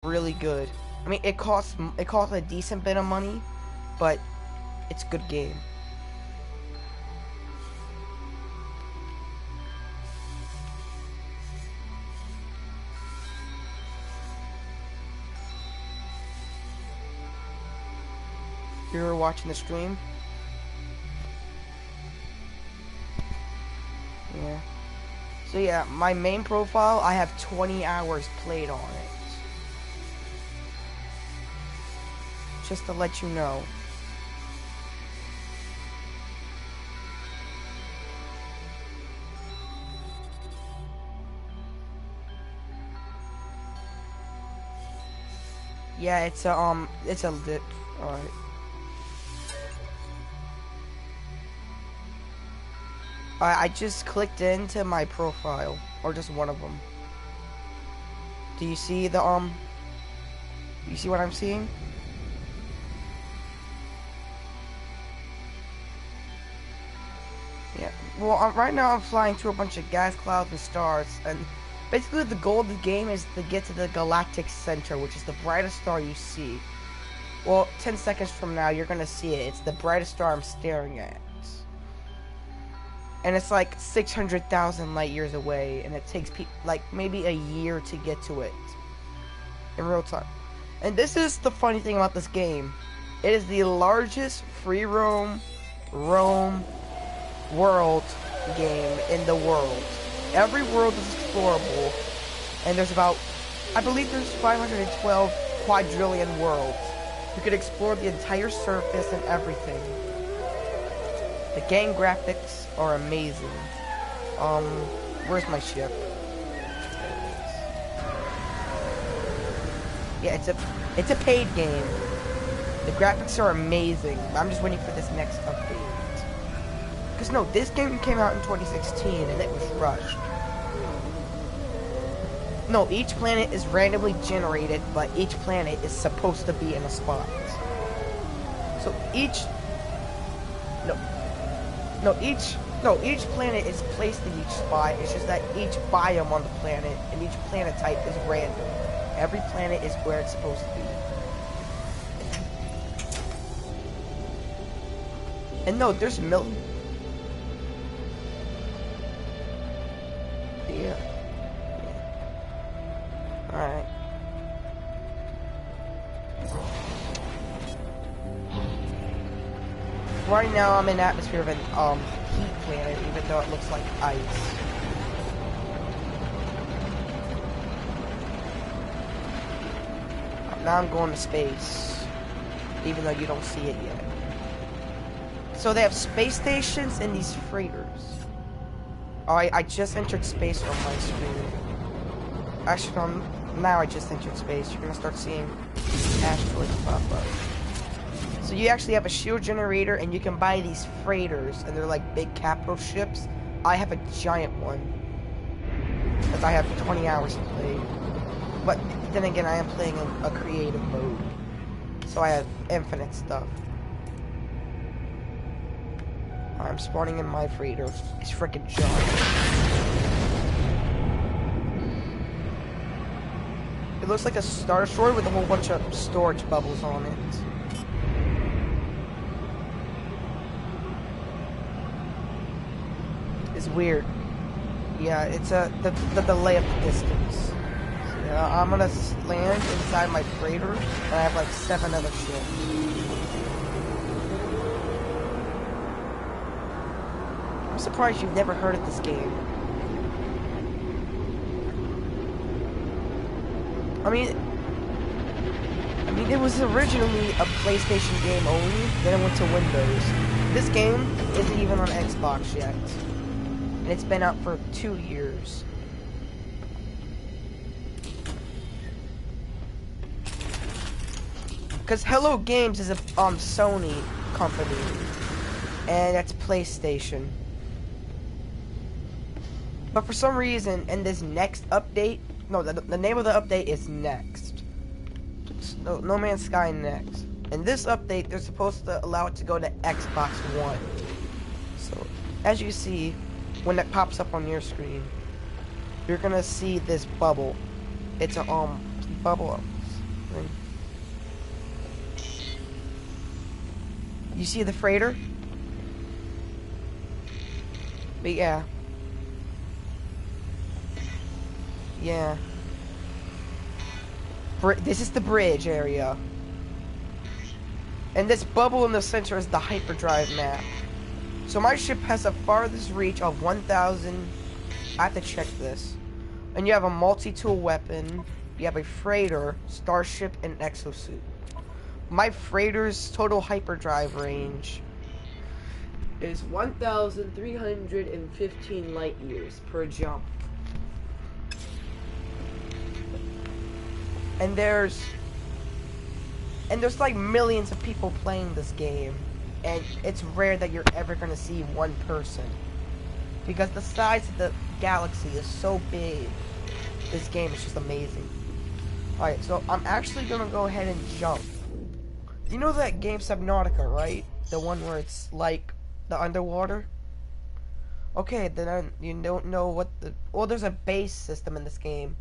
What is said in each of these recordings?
really good. I mean, it costs a decent bit of money, but it's a good game. You're watching the stream? Yeah. So yeah, my main profile, I have 20 hours played on it. Just to let you know. Yeah, it's a lit. Alright. I just clicked into my profile, or just one of them. Do you see you see what I'm seeing? Yeah. Well, right now I'm flying through a bunch of gas clouds and stars, and basically the goal of the game is to get to the galactic center, which is the brightest star you see. Well, 10 seconds from now, you're gonna see it. It's the brightest star I'm staring at. And it's like 600,000 light years away, and it takes like maybe a year to get to it in real time. And this is the funny thing about this game. It is the largest free roam world game in the world. Every world is explorable, and there's about, I believe there's 512 quadrillion worlds. You could explore the entire surface and everything. The game graphics are amazing. Where's my ship? Yeah, it's a paid game. The graphics are amazing. I'm just waiting for this next update. Because no, this game came out in 2016 and it was rushed. No, each planet is randomly generated, but each planet is supposed to be in a spot. So each each planet is placed in each spot. It's just that each biome on the planet and each planet type is random. Every planet is where it's supposed to be. And no, there's Yeah. Alright. Right now I'm in the atmosphere of an heat planet, even though it looks like ice. Now I'm going to space, even though you don't see it yet. So they have space stations and these freighters. Oh, I just entered space on my screen. Actually, now I just entered space. You're gonna start seeing asteroids pop up. So you actually have a shield generator, and you can buy these freighters, and they're like big capital ships. I have a giant one, because I have 20 hours to play. But then again, I am playing in a creative mode, so I have infinite stuff. I'm spawning in my freighter. It's freaking giant. It looks like a Star Destroyer with a whole bunch of storage bubbles on it. It's weird. Yeah, it's the delay of the distance. So, yeah, I'm gonna land inside my freighter, and I have like 7 other ships. I'm surprised you've never heard of this game. I mean, it was originally a PlayStation game only, then it went to Windows. This game isn't even on Xbox yet. And it's been out for 2 years. Because Hello Games is a Sony company. And that's PlayStation. But for some reason, in this next update, no, the name of the update is Next. No Man's Sky Next. In this update, they're supposed to allow it to go to Xbox One. So, as you see, when that pops up on your screen, you're gonna see this bubble. It's a bubble. Right. You see the freighter? But yeah. Yeah. This is the bridge area. And this bubble in the center is the hyperdrive map. So my ship has a farthest reach of 1,000. I have to check this. And you have a multi-tool weapon. You have a freighter, starship, and exosuit. My freighter's total hyperdrive range is 1,315 light years per jump. And there's like millions of people playing this game, and it's rare that you're ever gonna see one person, because the size of the galaxy is so big. This game is just amazing. Alright, so I'm actually gonna go ahead and jump. You know that game Subnautica, right? The one where it's like the underwater? Okay, then you don't know what the... Well, there's a base system in this game.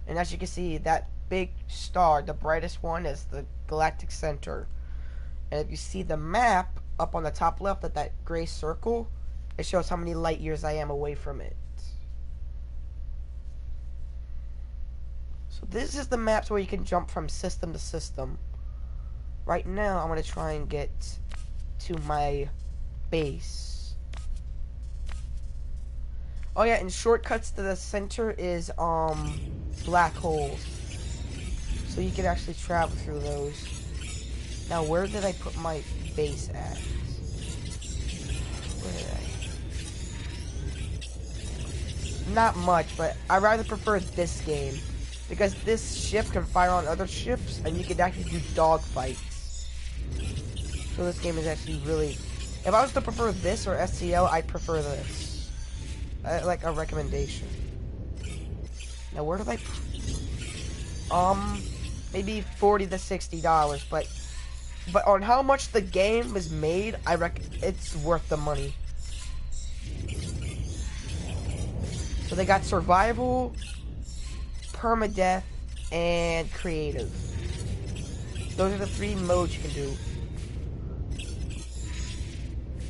And as you can see, that big star, the brightest one, is the galactic center. And if you see the map up on the top left of that gray circle, it shows how many light years I am away from it. So this is the maps where you can jump from system to system. Right now, I'm going to try and get to my base. Oh yeah, and shortcuts to the center is black holes. So you can actually travel through those. Now, where did I put my base at? Where did I? Not much, but I rather prefer this game, because this ship can fire on other ships, and you can actually do dogfights. So this game is actually really... If I was to prefer this or SCL, I'd prefer this. Like a recommendation. Now, where did I... maybe $40 to $60, but on how much the game is made, I reckon it's worth the money. So they got survival, permadeath, and creative. Those are the 3 modes you can do.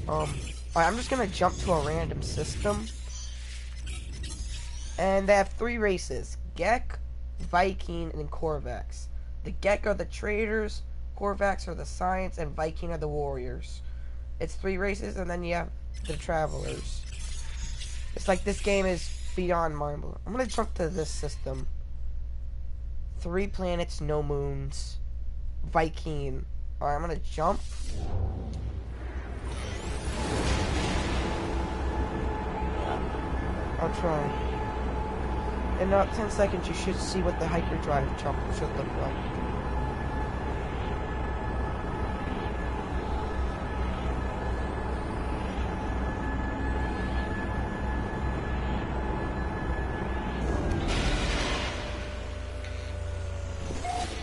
Alright, I'm just gonna jump to a random system. And they have 3 races: Gek, Viking, and Korvax. The Gek are the traders, Korvax are the science, and Viking are the warriors. It's 3 races, and then you have the travelers. It's like this game is beyond mind-blowing. I'm gonna jump to this system. 3 planets, no moons. Viking. Alright, I'm gonna jump. I'll try. In about 10 seconds, you should see what the hyperdrive jump should look like.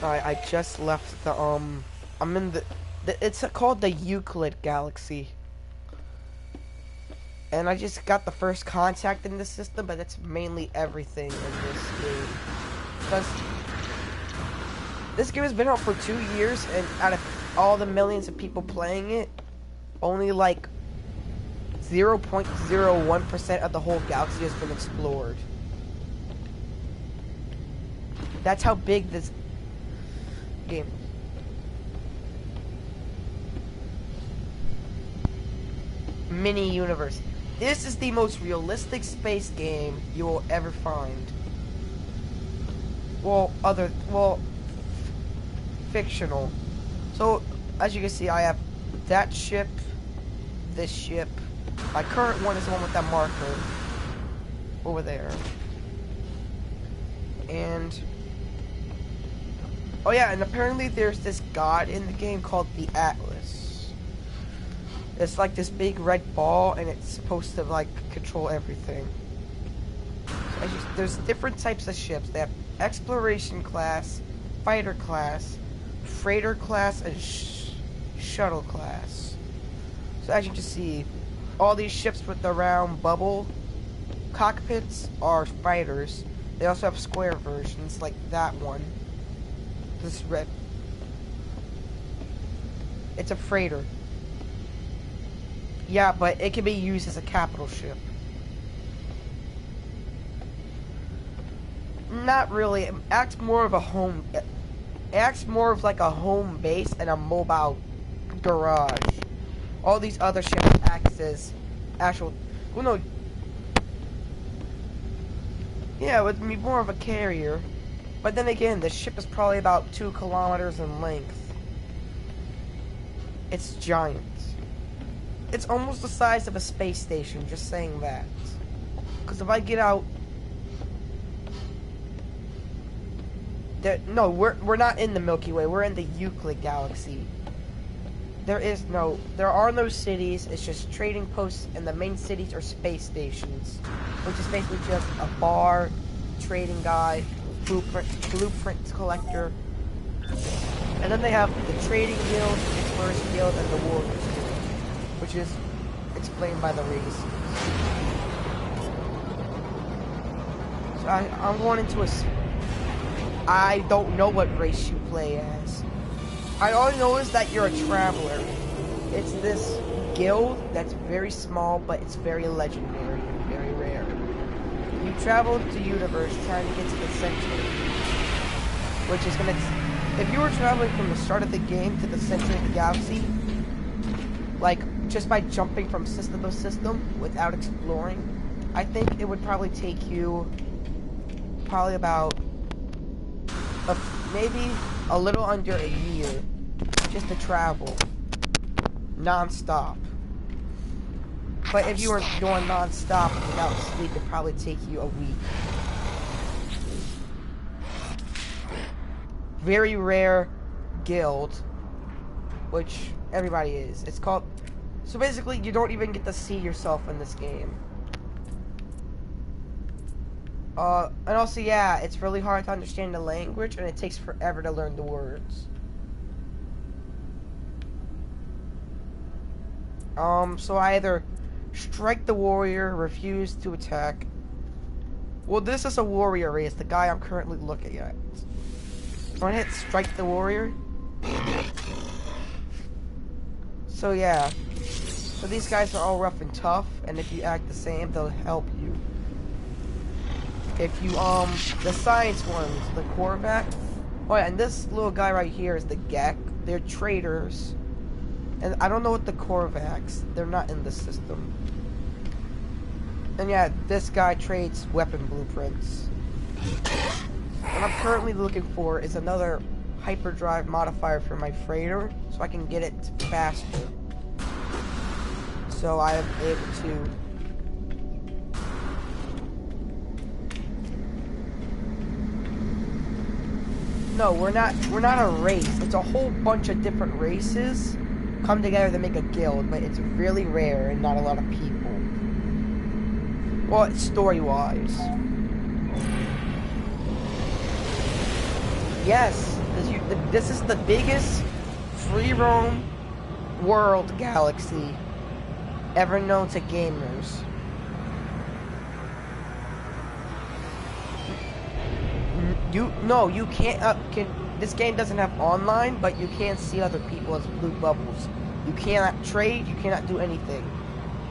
Alright, I just left the, I'm in it's called the Euclid Galaxy. And I just got the first contact in this system, but that's mainly everything in this game. Because this game has been out for 2 years, and out of all the millions of people playing it, only like 0.01% of the whole galaxy has been explored. That's how big this game is. Mini universe. This is the most realistic space game you will ever find. Well, fictional. So, as you can see, I have that ship, this ship. My current one is the one with that marker over there. And oh yeah, and apparently there's this god in the game called the Atlas. It's like this big red ball, and it's supposed to like control everything. So there's different types of ships. They have exploration class, fighter class, freighter class, and shuttle class. So as you can see, all these ships with the round bubble cockpits are fighters. They also have square versions like that one. this red. It's a freighter. Yeah, but it can be used as a capital ship. Not really. It acts more of a home. It acts more of like a home base and a mobile garage. All these other ships act as actual. Well, no. Yeah, it would be more of a carrier. But then again, the ship is probably about 2 kilometers in length. It's giant. It's almost the size of a space station, just saying that. Because if I get out... No, we're not in the Milky Way, we're in the Euclid Galaxy. There are no cities, it's just trading posts, and the main cities are space stations. Which is basically just a bar, trading guy, blueprint collector. And then they have the Trading Guild, the Explorers Guild, and the Warriors Guild, which is explained by the race. So I'm going into I don't know what race you play as. All I know is that you're a traveler. It's this guild that's very small, but it's very legendary and very rare. You travel the universe trying to get to the center, which is gonna... If you were traveling from the start of the game to the center of the galaxy, like, just by jumping from system to system without exploring, I think it would probably take you probably about maybe a little under a year just to travel non-stop. But if you were doing non-stop without sleep, it'd probably take you a week. Very rare guild, which everybody is. It's called... So basically, you don't even get to see yourself in this game. And also, yeah, it's really hard to understand the language, and it takes forever to learn the words. So I either strike the warrior, refuse to attack. Well, this is a warrior race, the guy I'm currently looking at. I'm gonna hit strike the warrior. So yeah. So these guys are all rough and tough, and if you act the same, they'll help you. If you, the science ones, the Korvax. Oh yeah, and this little guy right here is the Gek. They're traders. And I don't know what the Korvax, they're not in the system. And yeah, this guy trades weapon blueprints. What I'm currently looking for is another hyperdrive modifier for my freighter, so I can get it faster. So I am able to... No, we're not a race. It's a whole bunch of different races come together to make a guild, but it's really rare and not a lot of people. Well, it's story-wise. Yes, this is the biggest free roam world galaxy ever known to gamers. You can't. This game doesn't have online, but you can't see other people as blue bubbles. You cannot trade. You cannot do anything.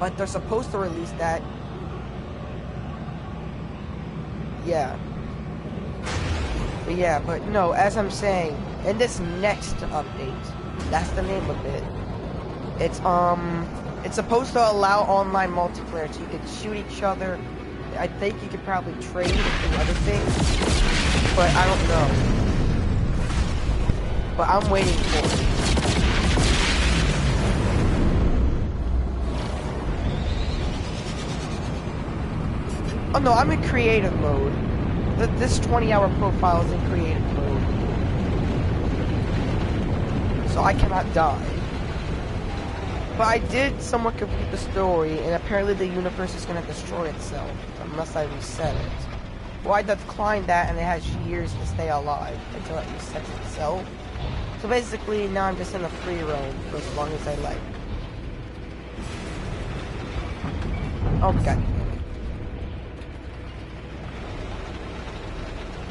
But they're supposed to release that. Yeah. But no. As I'm saying, in this next update, that's the name of it. It's supposed to allow online multiplayer, so you can shoot each other. I think you could probably trade and do other things, but I don't know. But I'm waiting for it. Oh no, I'm in creative mode. This 20-hour profile is in creative mode. So I cannot die. But I did somewhat complete the story, and apparently the universe is going to destroy itself, unless I reset it. Well, I declined that, and it has years to stay alive until it resets itself. So basically, now I'm just in a free roam for as long as I like. Okay.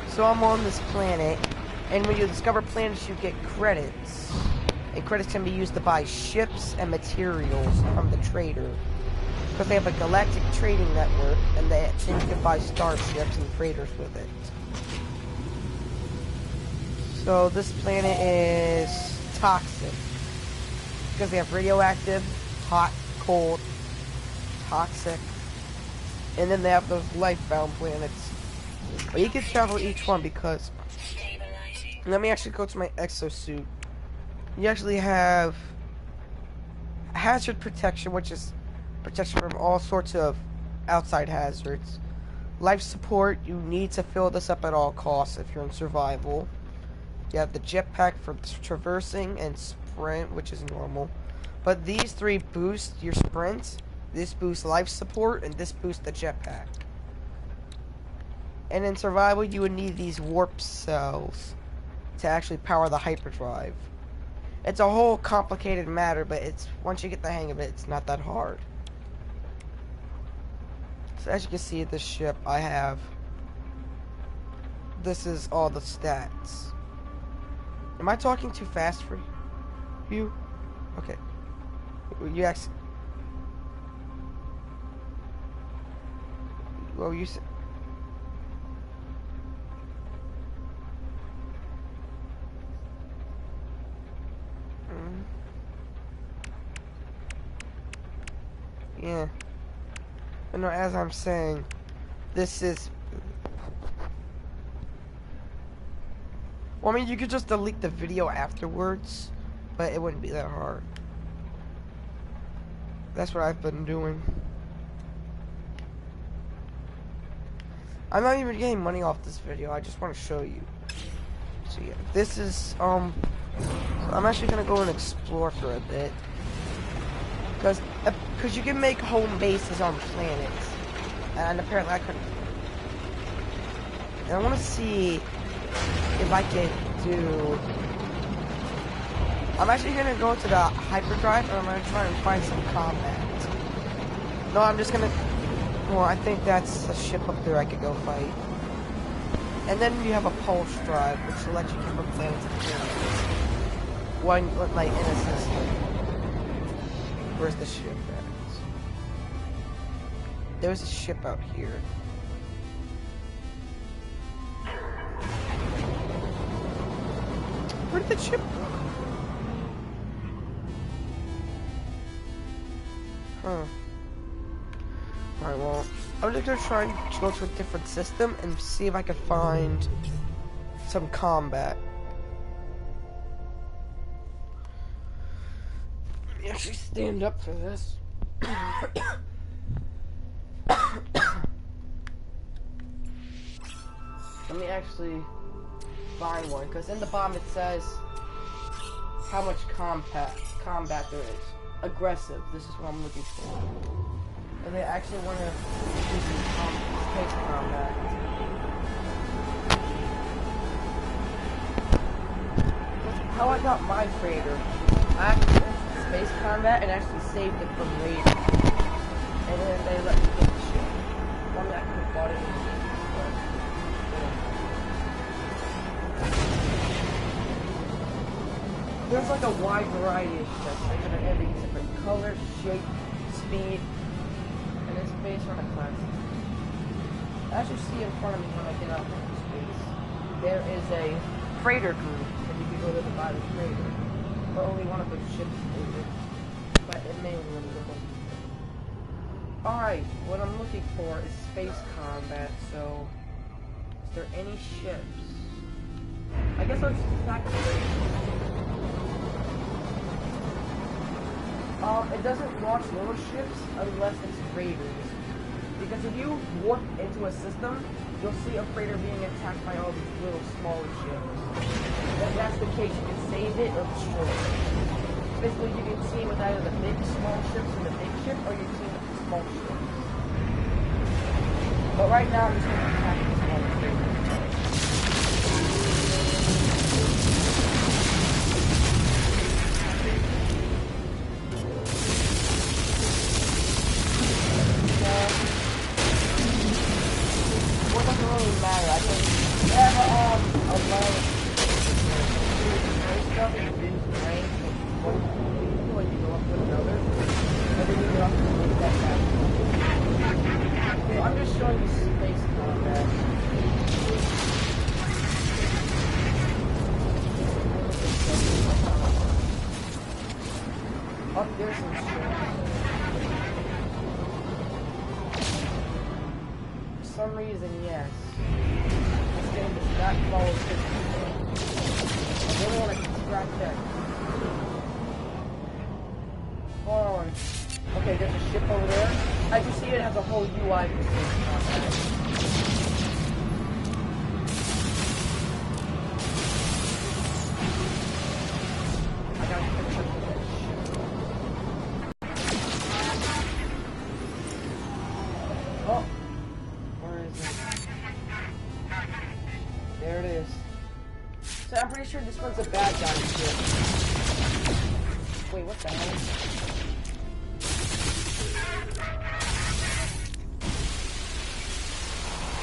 So I'm on this planet, And when you discover planets, you get credits. And credits can be used to buy ships and materials from the trader. Because they have a galactic trading network, and then you can buy starships and freighters with it. So this planet is toxic. Because they have radioactive, hot, cold, toxic. And then they have those life-bound planets. But you can travel each one because... Let me actually go to my exosuit. You actually have hazard protection, which is protection from all sorts of outside hazards. Life support, you need to fill this up at all costs if you're in survival. You have the jetpack for traversing and sprint, which is normal. But these three boost your sprint, this boosts life support, and this boosts the jetpack. And in survival, you would need these warp cells to actually power the hyperdrive. It's a whole complicated matter, but it's once you get the hang of it, it's not that hard. So as you can see, this ship I have, this is all the stats. Am I talking too fast for you? Okay. You actually... Well, you said... Yeah. But no, as I'm saying, this is... Well, I mean, you could just delete the video afterwards, but it wouldn't be that hard. That's what I've been doing. I'm not even getting money off this video, I just want to show you. So yeah, this is, so I'm actually gonna go and explore for a bit. Because you can make home bases on planets. And apparently I couldn't. And I want to see if I can do... I'm actually going to go to the hyperdrive and I'm going to try and find some combat. No, I'm just going to... Well, I think that's a ship up there I could go fight. And then you have a pulse drive, which will let you get from planet to planet. One, like, in a system. Where's the ship at? There's a ship out here. Where did the ship go? Huh. Alright, well, I'm just gonna try and go to a different system and see if I can find some combat. Let me actually stand up for this. Let me actually find one, because in the bomb it says how much combat there is. Aggressive, this is what I'm looking for. And they actually want to do some space combat. How I got my freighter, I actually went to space combat and actually saved it from raiders. And then they let me get the ship. One that I could have bought it. There's like a wide variety of ships. They have every different color, shape, speed, and it's based on a class. As you see in front of me when I get out into space, there is a freighter group, and you can go to buy the freighter. But only one of those ships is it. But it may only be one. Alright, what I'm looking for is space combat, so is there any ships? I guess I'll just attack the freighter. It doesn't launch little ships unless it's freighters. Because if you warp into a system, you'll see a freighter being attacked by all these little smaller ships. If that's the case, you can save it or destroy it. Basically, you can team with either the big small ships and the big ship, or you team with the small ships. But right now, I'm just going to attack the small freighters. Matter. I can never alone. stuff is binge rank with one people and you go up with another, and then you get up to that fast. So I'm just showing you space combat. Oh, there's some shit. For some reason, yes. This game does not follow physics. I really want to extract that. Hold on. Okay, there's a ship over there. As you see, it has a whole UI for space combat. I gotta catch up with that ship. Oh! Where is it? There it is. So I'm pretty sure this one's a bad guy ship. Wait, what the hell?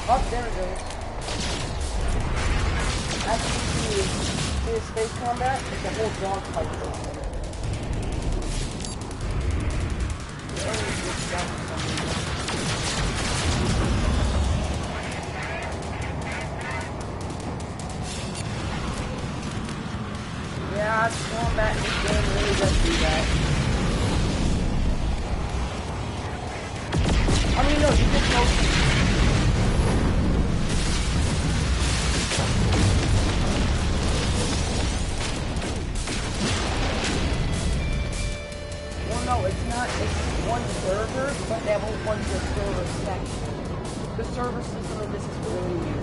Oh, there it goes. As you see, in space combat, it's a whole dog fight over there. The enemies get stuck for some reason. Yeah, combat in this game really does do that. I mean, no, you just go. Well, no, it's not. It's one server, but they have a one server section. The server system of this is really weird.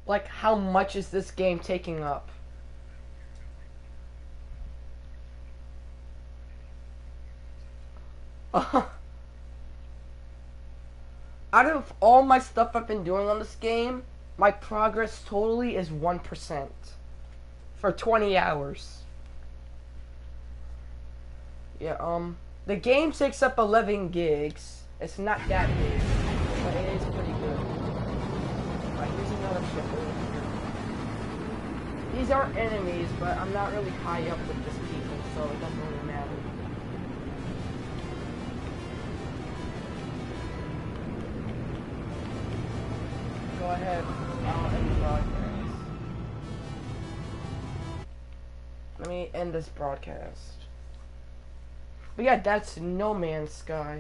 Like, how much is this game taking up? Out of all my stuff I've been doing on this game, my progress totally is 1% for 20 hours. Yeah, the game takes up 11 gigs. It's not that big, but it is pretty good. Alright, here's another ship over here. These aren't enemies, but I'm not really high up with this people, so it doesn't really matter. Go ahead, I'll end the broadcast. Let me end this broadcast. But yeah, that's No Man's Sky.